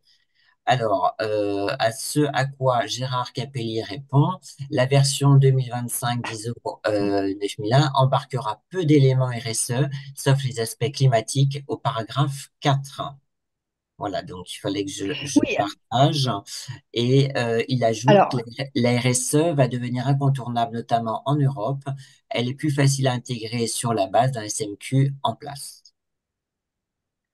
Alors, à ce à quoi Gérard Capelli répond, la version 2025 d'ISO 9001 embarquera peu d'éléments RSE, sauf les aspects climatiques au paragraphe 4. Voilà, donc il fallait que je Oui, partage. Et il ajoute que alors, la RSE va devenir incontournable, notamment en Europe. Elle est plus facile à intégrer sur la base d'un SMQ en place.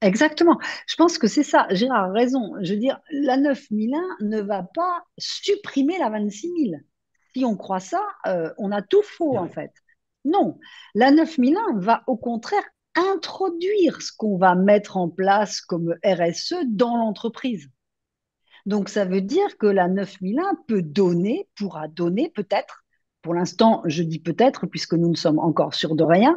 exactement. Je pense que c'est ça. Gérard a raison. Je veux dire, la 9001 ne va pas supprimer la 26000. Si on croit ça, on a tout faux en fait. Non, la 9001 va au contraire introduire ce qu'on va mettre en place comme RSE dans l'entreprise. Donc ça veut dire que la 9001 peut donner, pourra donner peut-être, pour l'instant je dis peut-être puisque nous ne sommes encore sûrs de rien,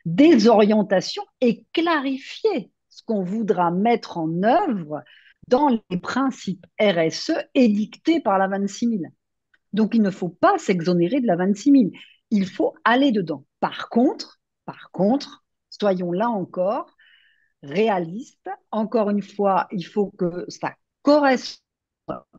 des orientations et clarifier ce qu'on voudra mettre en œuvre dans les principes RSE édictés par la 26000. Donc, il ne faut pas s'exonérer de la 26000. Il faut aller dedans. Par contre, soyons là encore réalistes. Encore une fois, il faut que ça corresponde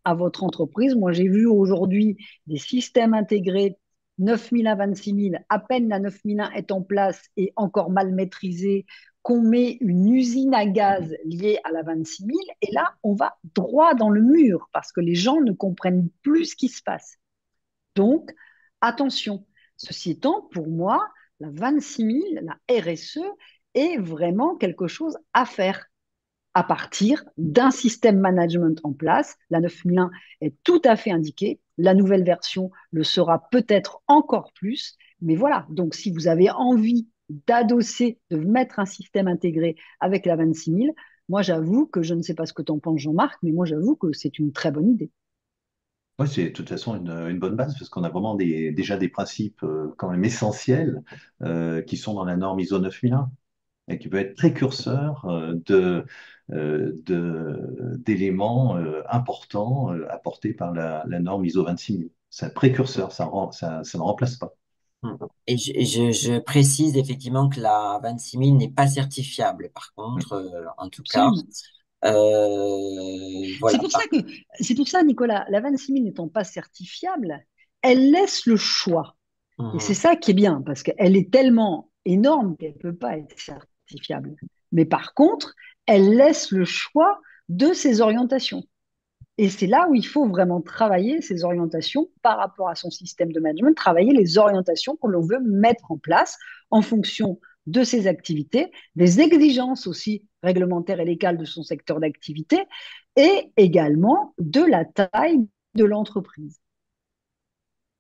à votre entreprise. Moi, j'ai vu aujourd'hui des systèmes intégrés 9000 à 26000, à peine la 9001 est en place et encore mal maîtrisée, qu'on met une usine à gaz liée à la 26000, et là, on va droit dans le mur parce que les gens ne comprennent plus ce qui se passe. Donc, attention. Ceci étant, pour moi, la 26000, la RSE, est vraiment quelque chose à faire à partir d'un système management en place. La 9001 est tout à fait indiquée. La nouvelle version le sera peut-être encore plus. Mais voilà, donc si vous avez envie d'adosser, de mettre un système intégré avec la 26000, moi j'avoue que je ne sais pas ce que tu en penses Jean-Marc, mais moi j'avoue que c'est une très bonne idée. Oui, c'est de toute façon une bonne base parce qu'on a vraiment déjà des principes quand même essentiels qui sont dans la norme ISO 9001 et qui peut être précurseur d'éléments importants apportés par la norme ISO 26000. C'est un précurseur, ça ne remplace pas. Et je précise effectivement que la 26000 n'est pas certifiable, par Oui, contre, en tout cas. Absolument. C'est Voilà. pour ça que, c'est pour ça, Nicolas, la 26000 n'étant pas certifiable, elle laisse le choix. Et c'est Mhm. ça qui est bien, parce qu'elle est tellement énorme qu'elle ne peut pas être certifiable. Mais par contre, elle laisse le choix de ses orientations. Et c'est là où il faut vraiment travailler ses orientations par rapport à son système de management, travailler les orientations que l'on veut mettre en place en fonction de ses activités, des exigences aussi réglementaires et légales de son secteur d'activité et également de la taille de l'entreprise.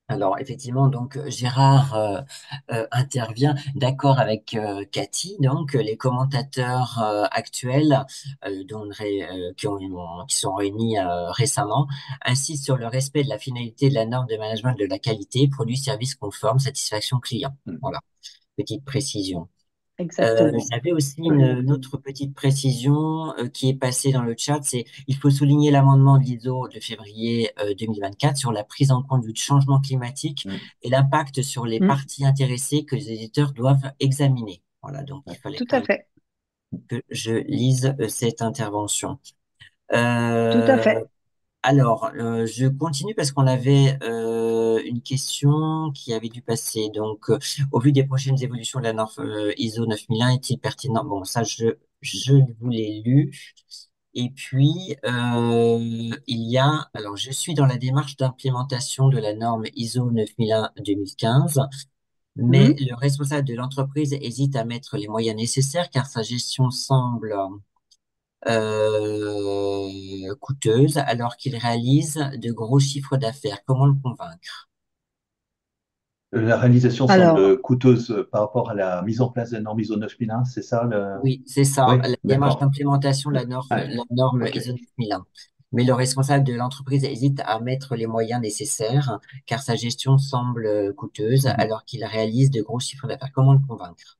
Alors, effectivement, donc Gérard intervient d'accord avec Cathy. Donc, les commentateurs actuels qui sont réunis récemment insistent sur le respect de la finalité de la norme de management de la qualité, produit, service conforme, satisfaction client. mhm. Voilà, petite précision. Exactement. J'avais aussi une autre petite précision qui est passée dans le chat, c'est il faut souligner l'amendement de l'ISO de février 2024 sur la prise en compte du changement climatique Mhm. et l'impact sur les Mm, parties intéressées que les éditeurs doivent examiner. Voilà, donc il Ouais. fallait tout quand à même fait. que je lise cette intervention. Tout à Euh, fait. alors, je continue parce qu'on avait une question qui avait dû passer. Donc, au vu des prochaines évolutions de la norme ISO 9001, est-il pertinent? Bon, ça, je vous l'ai lu. Et puis, alors, je suis dans la démarche d'implémentation de la norme ISO 9001-2015. Mais Mhm. le responsable de l'entreprise hésite à mettre les moyens nécessaires car sa gestion semble coûteuse alors qu'il réalise de gros chiffres d'affaires. Comment le convaincre? La réalisation Alors, semble coûteuse par rapport à la mise en place de la norme ISO 9001, c'est ça le... Oui, c'est ça, Oui, la démarche d'accord. d'implémentation de Ouais, la norme ok. ISO 9001. Mais le responsable de l'entreprise hésite à mettre les moyens nécessaires car sa gestion semble coûteuse Mhm. alors qu'il réalise de gros chiffres d'affaires. Comment le convaincre?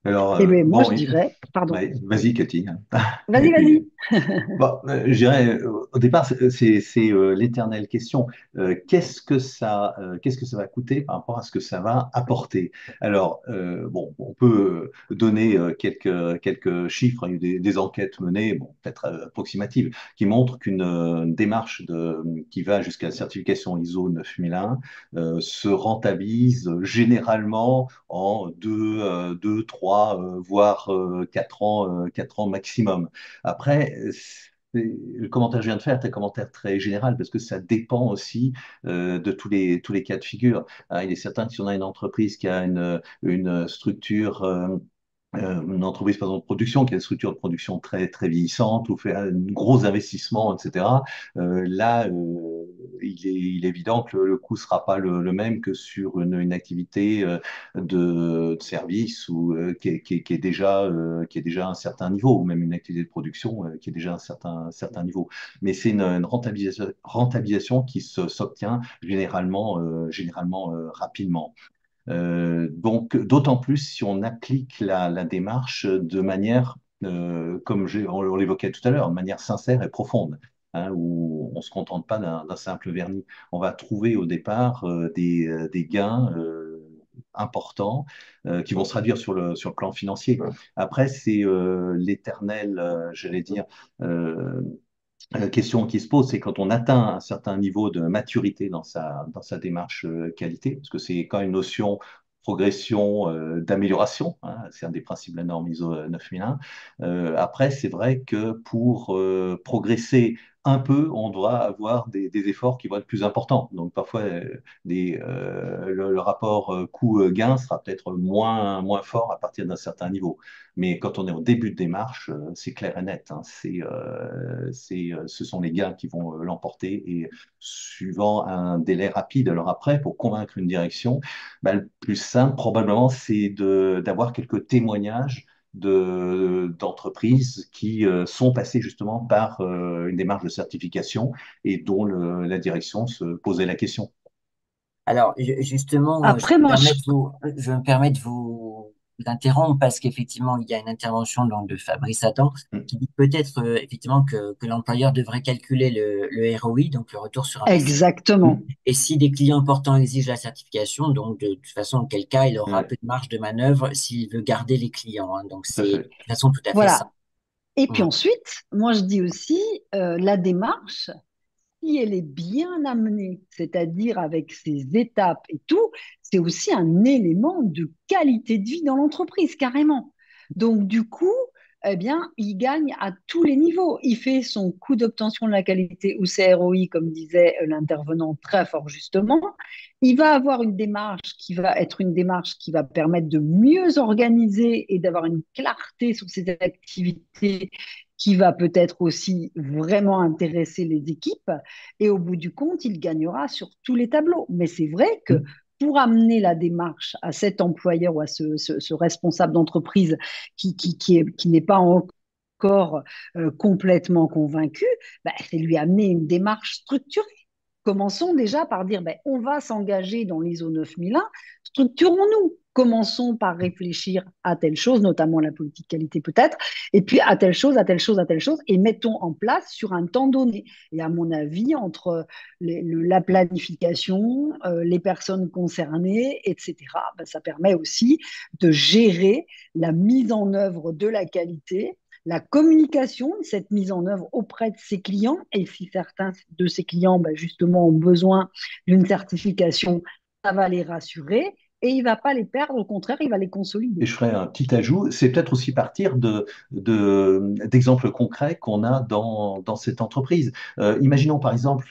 Alors, eh bien, moi, bon, je dirais, pardon, ouais, vas-y, Cathy. Et vas-y, puis, vas-y. bon, je dirais, au départ, c'est l'éternelle question. Qu'est-ce que ça va coûter par rapport à ce que ça va apporter? Alors, bon, on peut donner quelques chiffres. Il y a eu des enquêtes menées, bon, peut-être approximatives, qui montrent qu'une démarche qui va jusqu'à la certification ISO 9001 se rentabilise généralement en deux, trois, voire 4 ans, 4 ans maximum. Après, le commentaire que je viens de faire est un commentaire très général parce que ça dépend aussi de tous les cas de figure. Hein, il est certain que si on a une entreprise qui a une structure une entreprise, par exemple, de production, qui a une structure de production très, très vieillissante ou fait un gros investissement, etc., là, il est évident que le coût ne sera pas le même que sur une activité de service ou qui est déjà à un certain niveau, ou même une activité de production qui est déjà à un certain niveau. Mais c'est une rentabilisation qui s'obtient généralement rapidement. Donc, d'autant plus si on applique la démarche de manière, comme on l'évoquait tout à l'heure, de manière sincère et profonde, hein, où on ne se contente pas d'un simple vernis. On va trouver au départ des gains importants qui vont se traduire sur le plan financier. Après, c'est l'éternel, j'allais dire, euh, la question qui se pose, c'est quand on atteint un certain niveau de maturité dans sa démarche qualité, parce que c'est quand même une notion progression d'amélioration, hein, c'est un des principes de la norme ISO 9001. Après, c'est vrai que pour progresser un peu, on doit avoir des efforts qui vont être plus importants. Donc parfois, le rapport coût-gain sera peut-être moins fort à partir d'un certain niveau. Mais quand on est au début de démarche, c'est clair et net, hein. Ce sont les gains qui vont l'emporter et suivant un délai rapide. Alors après, pour convaincre une direction, bah, le plus simple probablement, c'est d'avoir quelques témoignages d'entreprises qui sont passées justement par une démarche de certification et dont la direction se posait la question. Alors, justement, Après, moi, je me permets de vous interrompre parce qu'effectivement, il y a une intervention donc, de Fabrice Adam Mm. qui dit peut-être effectivement que l'employeur devrait calculer le ROI, donc le retour sur investissement. exactement. Et si des clients importants exigent la certification, donc de toute façon, auquel cas, il aura Ouais, peu de marge de manœuvre s'il veut garder les clients, hein. Donc, tout à c'est fait. de façon tout à fait ça. Voilà. Et puis Mm. ensuite, moi, je dis aussi, la démarche, si elle est bien amenée, c'est-à-dire avec ses étapes et tout, c'est aussi un élément de qualité de vie dans l'entreprise, carrément. Donc, du coup, eh bien, il gagne à tous les niveaux. Il fait son coût d'obtention de la qualité ou ses ROI, comme disait l'intervenant très fort justement. Il va avoir une démarche qui va être une démarche qui va permettre de mieux organiser et d'avoir une clarté sur ses activités qui va peut-être aussi vraiment intéresser les équipes. Et au bout du compte, il gagnera sur tous les tableaux. Mais c'est vrai que Mm. pour amener la démarche à cet employeur ou à ce responsable d'entreprise qui n'est pas encore complètement convaincu, bah, c'est lui amener une démarche structurée. Commençons déjà par dire, ben, on va s'engager dans l'ISO 9001, structurons-nous. Commençons par réfléchir à telle chose, notamment la politique qualité peut-être, et puis à telle chose, à telle chose, à telle chose, et mettons en place sur un temps donné. Et à mon avis, entre la planification, les personnes concernées, etc., ben, ça permet aussi de gérer la mise en œuvre de la qualité, la communication, cette mise en œuvre auprès de ses clients. Et si certains de ses clients, ben, justement, ont besoin d'une certification, ça va les rassurer et il ne va pas les perdre. Au contraire, il va les Et consolider. je ferai un petit ajout, c'est peut-être aussi partir d'exemples concrets qu'on a dans cette entreprise. Imaginons par exemple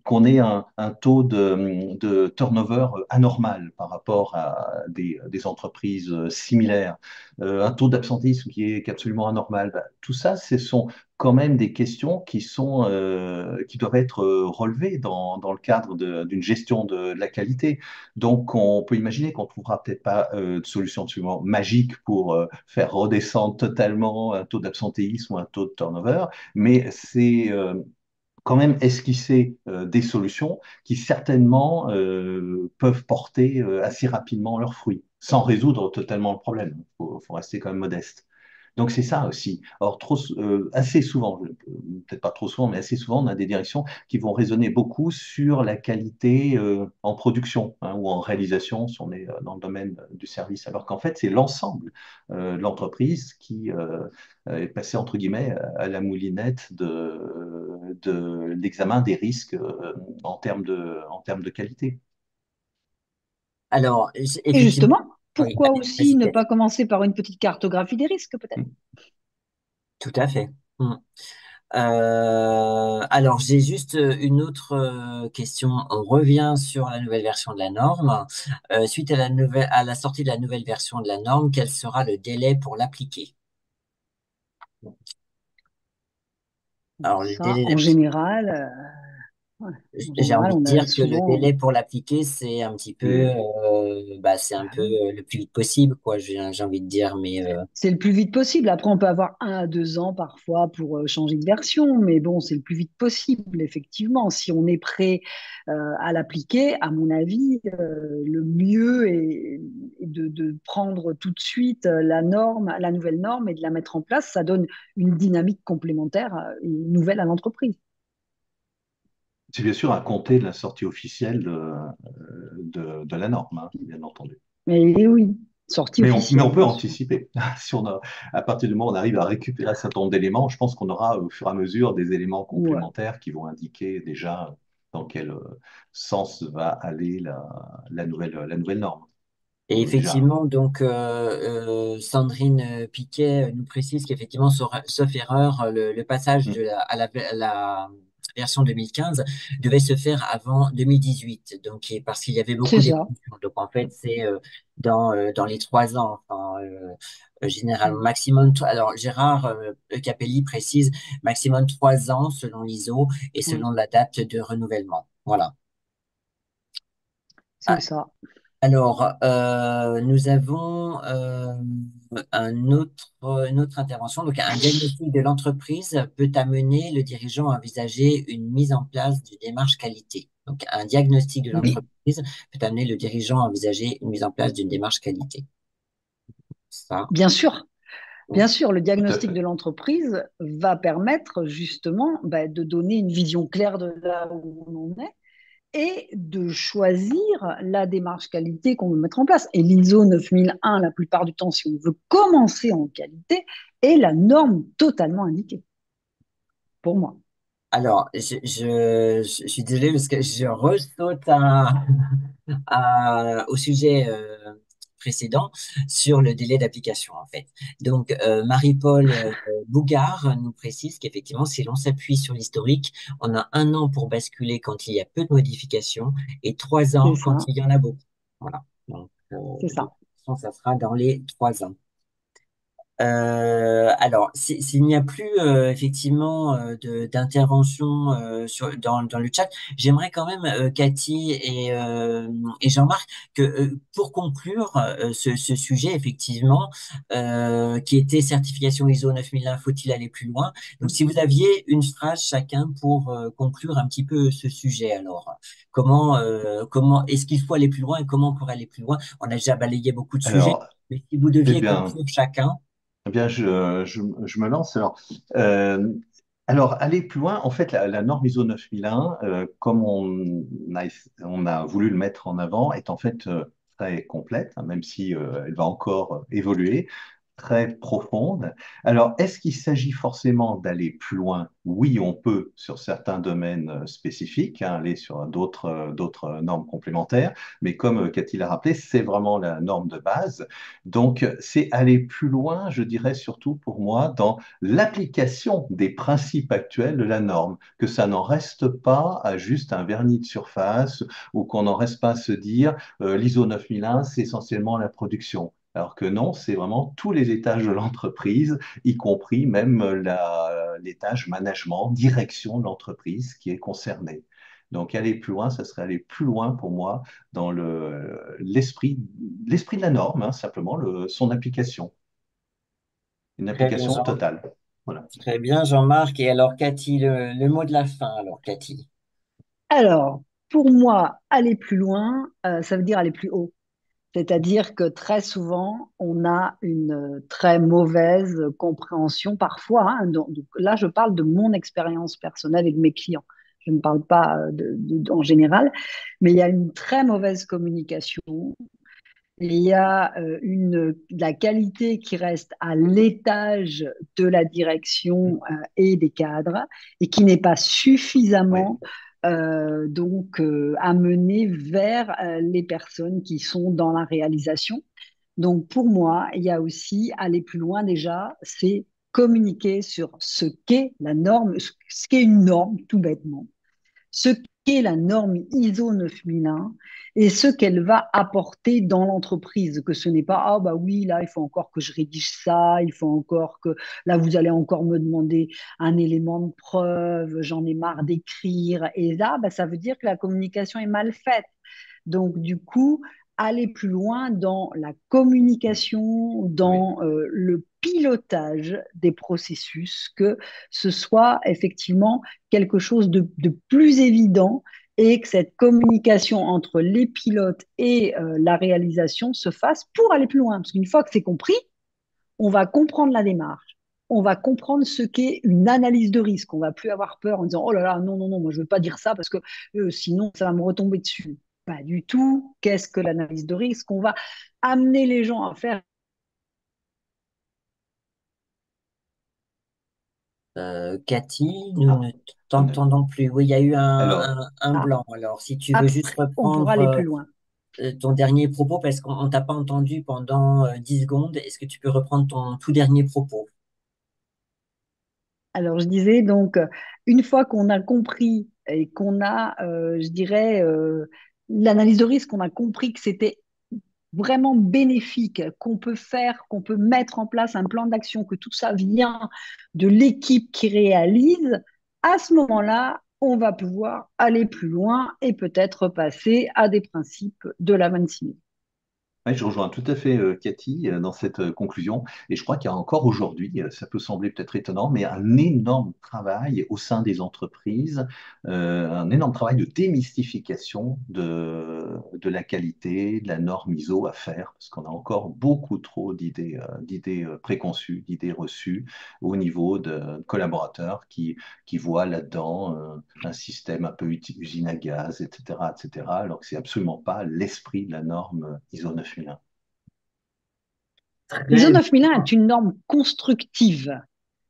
qu'on ait un taux de turnover anormal par rapport à des entreprises similaires, un taux d'absentéisme qui est absolument anormal. Bah, tout ça, ce sont quand même des questions qui doivent être relevées dans le cadre d'une gestion de la qualité. Donc, on peut imaginer qu'on ne trouvera peut-être pas de solution absolument magique pour faire redescendre totalement un taux d'absentéisme ou un taux de turnover, mais c'est quand même esquisser des solutions qui certainement peuvent porter assez rapidement leurs fruits, sans résoudre totalement le problème. Faut rester quand même modeste. Donc c'est ça aussi. Or, assez souvent, peut-être pas trop souvent, mais assez souvent, on a des directions qui vont raisonner beaucoup sur la qualité en production, hein, ou en réalisation, si on est dans le domaine du service, alors qu'en fait, c'est l'ensemble de l'entreprise qui est passé, entre guillemets, à la moulinette de l'examen des risques en termes de qualité. Alors, Et effectivement, justement, oui, pourquoi aussi vas-y, ne pas Cathy. commencer par une petite cartographie des risques, peut-être? Tout à fait. Mm. Alors, j'ai juste une autre question. On revient sur la nouvelle version de la norme. Suite à la sortie de la nouvelle version de la norme, quel sera le délai pour l'appliquer? Alors, le Ça, délai en d'application. général, ouais, en J'ai général, envie de on a dire que le souvent. délai pour l'appliquer, c'est un petit peu, Et, c'est un Bah peu oui. le plus vite possible, quoi. J'ai envie de dire, mais C'est le plus vite possible. Après, on peut avoir 1 à 2 ans parfois pour changer de version, mais bon, c'est le plus vite possible, effectivement. Si on est prêt à l'appliquer, à mon avis, le mieux est de prendre tout de suite la norme, la nouvelle norme et de la mettre en place. Ça donne une dynamique complémentaire, une nouvelle à l'entreprise. c'est bien sûr à compter de la sortie officielle de la norme, hein, bien entendu. Mais oui, sortie Mais on officielle, peut bien sûr. anticiper. Si à partir du moment où on arrive à récupérer un certain nombre d'éléments, je pense qu'on aura au fur et à mesure des éléments Ouais, complémentaires qui vont indiquer déjà dans quel sens va aller la nouvelle norme. et Déjà. effectivement, donc Sandrine Piquet nous précise qu'effectivement, sauf erreur, le passage Mm. à la version 2015 devait se faire avant 2018. Donc, parce qu'il y avait c'est beaucoup ça. d'évolutions. Donc, en fait, c'est dans les 3 ans. Enfin, généralement, Mm. maximum. Alors, Gérard Capelli précise maximum 3 ans selon l'ISO et Ouais, selon la date de renouvellement. Voilà. c'est ça. Alors, nous avons une autre intervention. Donc, un diagnostic de l'entreprise peut amener le dirigeant à envisager une mise en place d'une démarche qualité. Donc, un diagnostic de Oui, l'entreprise peut amener le dirigeant à envisager une mise en place d'une démarche qualité. Ça, bien sûr. oui. Bien sûr, le Tout à diagnostic de fait. l'entreprise va permettre justement de donner une vision claire de là où on en est et de choisir la démarche qualité qu'on veut mettre en place. Et l'ISO 9001, la plupart du temps, si on veut commencer en qualité, est la norme totalement indiquée, pour moi. Alors, je suis désolé parce que je ressaute au sujet précédent sur le délai d'application, en fait. Donc, Marie-Paul Bougard nous précise qu'effectivement, si l'on s'appuie sur l'historique, on a 1 an pour basculer quand il y a peu de modifications et 3 ans C'est quand ça, il y en a beaucoup. Voilà. Donc, c'est de toute ça. façon, ça sera dans les 3 ans. Alors, s'il n'y a plus effectivement d'intervention dans le chat, j'aimerais quand même, Cathy et Jean-Marc, que pour conclure ce sujet, effectivement, qui était certification ISO 9001, faut-il aller plus loin? Donc, si vous aviez une phrase chacun pour conclure un petit peu ce sujet, alors, comment est-ce qu'il faut aller plus loin et comment on pourrait aller plus loin? On a déjà balayé beaucoup de sujets, Alors, mais si vous eh deviez bien, conclure chacun. eh bien je me lance. Euh, aller plus loin, en fait, la norme ISO 9001, comme on a voulu le mettre en avant, est en fait très complète, hein, même si elle va encore évoluer, très profonde. Alors, est-ce qu'il s'agit forcément d'aller plus loin? Oui, on peut sur certains domaines spécifiques, hein, aller sur d'autres normes complémentaires, mais comme Cathy l'a rappelé, c'est vraiment la norme de base. Donc, c'est aller plus loin, je dirais surtout pour moi, dans l'application des principes actuels de la norme, que ça n'en reste pas à juste un vernis de surface ou qu'on n'en reste pas à se dire l'ISO 9001, c'est essentiellement la production. Alors que non, c'est vraiment tous les étages de l'entreprise, y compris même l'étage management, direction de l'entreprise qui est concerné. Donc aller plus loin, ça serait aller plus loin pour moi dans l'esprit de la norme, hein, simplement son application, une Très bien, application totale. Voilà. Très bien, Jean-Marc. Et alors, Cathy, le mot de la fin, alors, Cathy. Alors, pour moi, aller plus loin, ça veut dire aller plus haut. C'est-à-dire que très souvent, on a une très mauvaise compréhension parfois, hein. Donc là, je parle de mon expérience personnelle et de mes clients. Je ne parle pas en général, mais il y a une très mauvaise communication. Il y a de la qualité qui reste à l'étage de la direction et des cadres et qui n'est pas Oui. suffisamment amenée vers les personnes qui sont dans la réalisation. Donc pour moi, il y a aussi aller plus loin déjà, c'est communiquer sur ce qu'est la norme, ce qu'est une norme tout bêtement, ce qu'est la norme ISO 9001 et ce qu'elle va apporter dans l'entreprise, que ce n'est pas, ah bah oui, là, il faut encore que je rédige ça, il faut encore que, là, vous allez encore me demander un élément de preuve, j'en ai marre d'écrire, et là, bah, ça veut dire que la communication est mal faite. Donc, du coup, aller plus loin dans la communication, Oui. dans le pilotage des processus, que ce soit effectivement quelque chose de plus évident et que cette communication entre les pilotes et la réalisation se fasse pour aller plus loin. Parce qu'une fois que c'est compris, on va comprendre la démarche. On va comprendre ce qu'est une analyse de risque. On va plus avoir peur en disant oh là là, non, non, non, moi je ne veux pas dire ça parce que sinon ça va me retomber dessus. Pas du tout. Qu'est-ce que l'analyse de risque? On va amener les gens à faire. Cathy, nous Ah, ne on a- t'entendons plus. Oui, il y a eu alors, un Ah, blanc. Alors, si tu veux juste après, on pourra reprendre aller plus loin. ton dernier propos, parce qu'on t'a pas entendu pendant 10 secondes, est-ce que tu peux reprendre ton tout dernier propos? Alors, je disais donc, une fois qu'on a compris et qu'on a, je dirais, l'analyse de risque, on a compris que c'était vraiment bénéfique, qu'on peut faire, qu'on peut mettre en place un plan d'action, que tout ça vient de l'équipe qui réalise, à ce moment-là, on va pouvoir aller plus loin et peut-être passer à des principes de la 26. ouais, je rejoins tout à fait Cathy dans cette conclusion. Et je crois qu'il y a encore aujourd'hui, ça peut sembler peut-être étonnant, mais un énorme travail au sein des entreprises, un énorme travail de démystification de la qualité, de la norme ISO à faire, parce qu'on a encore beaucoup trop d'idées préconçues, d'idées reçues au niveau de collaborateurs qui voient là-dedans un système un peu usine à gaz, etc., etc., alors que c'est absolument pas l'esprit de la norme ISO 9001. L'ISO Très 9001 est une norme constructive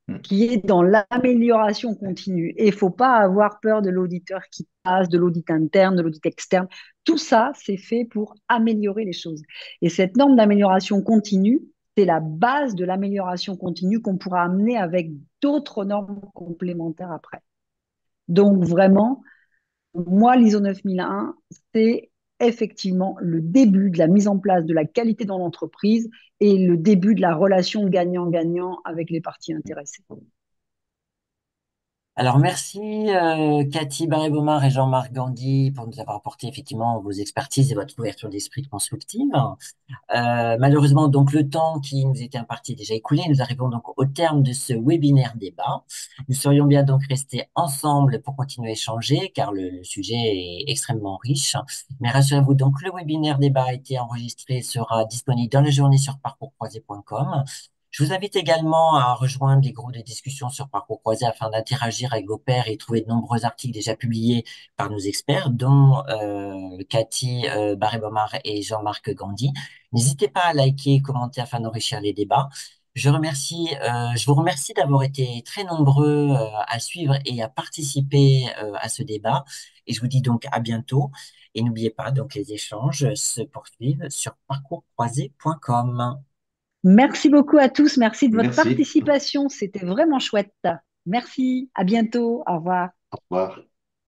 Hmm. qui est dans l'amélioration continue. Et il ne faut pas avoir peur de l'auditeur qui passe, de l'audit interne, de l'audit externe. Tout ça, c'est fait pour améliorer les choses. Et cette norme d'amélioration continue, c'est la base de l'amélioration continue qu'on pourra amener avec d'autres normes complémentaires après. Donc vraiment, moi, l'ISO 9001, c'est effectivement le début de la mise en place de la qualité dans l'entreprise et le début de la relation gagnant-gagnant avec les parties intéressées. Alors, merci Cathy Barré-Beaumard et Jean-Marc Gandy pour nous avoir apporté effectivement vos expertises et votre ouverture d'esprit constructive. Malheureusement, donc le temps qui nous était imparti est déjà écoulé. Nous arrivons donc au terme de ce webinaire débat. Nous serions bien donc restés ensemble pour continuer à échanger car le sujet est extrêmement riche. Mais rassurez-vous, donc le webinaire débat a été enregistré et sera disponible dans la journée sur parcourscroisé.com. Je vous invite également à rejoindre les groupes de discussion sur Parcours Croisé afin d'interagir avec vos pairs et trouver de nombreux articles déjà publiés par nos experts, dont Cathy Barré-Bomard et Jean-Marc Gandy. N'hésitez pas à liker et commenter afin d'enrichir les débats. Je vous remercie d'avoir été très nombreux à suivre et à participer à ce débat. Et je vous dis donc à bientôt. Et n'oubliez pas, donc les échanges se poursuivent sur parcourscroisé.com. Merci beaucoup à tous. Merci de votre Merci. participation. C'était vraiment chouette. Merci. À bientôt. Au revoir. Au revoir.